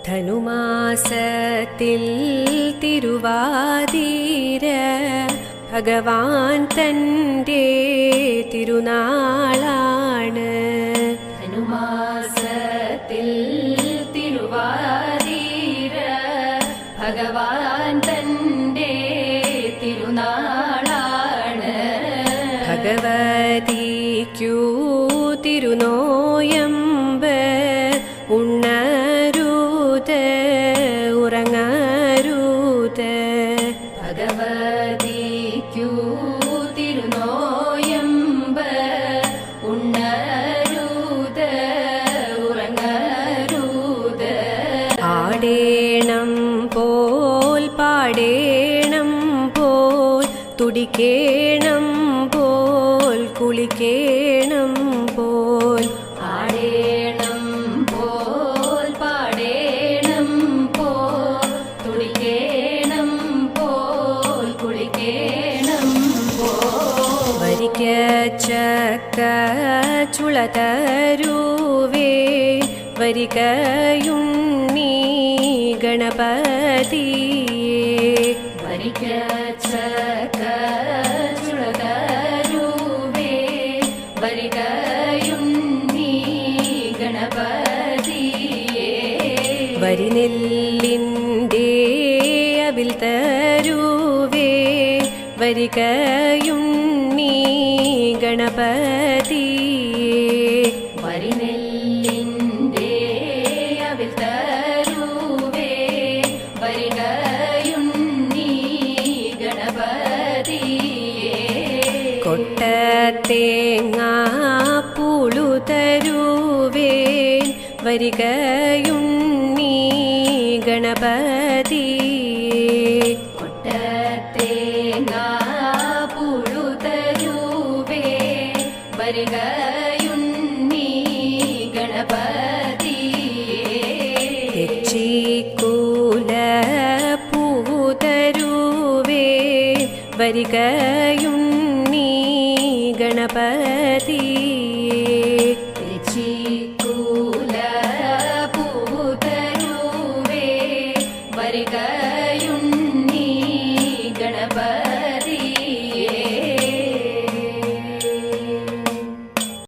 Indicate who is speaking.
Speaker 1: ധനുമാസത്തിൽ തിരുവാതിര ഭഗവാൻ തൻ്റെ തിരുനാളാണ്.
Speaker 2: ധനുമാസത്തിൽ തിരുവാതിര ഭഗവാൻ തൻ്റെ തിരുനാളാണ്.
Speaker 1: ഭഗവതിക്കു തിരുനോയമ്പ് ഉണ്ണരുത് ഉറങ്ങരുത്.
Speaker 2: ഭഗവതിക്കു തിരുനോയമ്പ് ഉണ്ണരുത് ഉറങ്ങരുത്.
Speaker 1: ആടേണം പോൽ പാടേണം പോൽ തുടിക്കേണം പോൽ കുളിക്കേണം പോൽ.
Speaker 2: ആടേണം പോൽ പാടേണം പോൽ തുടിക്കേണം പോൽ കുളിക്കേണം പോൽ.
Speaker 1: വരിക്ക ചക്ക ചുളതരുവേ വരികയുണ്ണി ഗണപതിയേ.
Speaker 2: വരിക്ക ചക്ക ചുളതരുവേ വരികയുണ്ണി ഗണപതിയേ.
Speaker 1: വരിനെല്ലിൻ്റെ അവിൽ തരുവേ വരികയുണ്ണി ഗണപതിയേ.
Speaker 2: വരിനെല്ലിൻ്റെ അവിൽ തരുവേ വരികയുണ്ണി ഗണപതിയേ.
Speaker 1: കൊട്ടത്തേങ്ങാ പുളു തരുവേ വരികയുണ്ണി ഗണപതിയേ.
Speaker 2: കൊട്ടത്തേങ്ങാ പുളു തരുവേ വരികയുണ്ണി ഗണപതിയേ.
Speaker 1: തെച്ചിക്കൂല പൂവു തരുവേ വരികയുണ്ണി ഗണപതിയേ.
Speaker 2: തെച്ചിക്കൂല പൂവു തരുവേ വരിക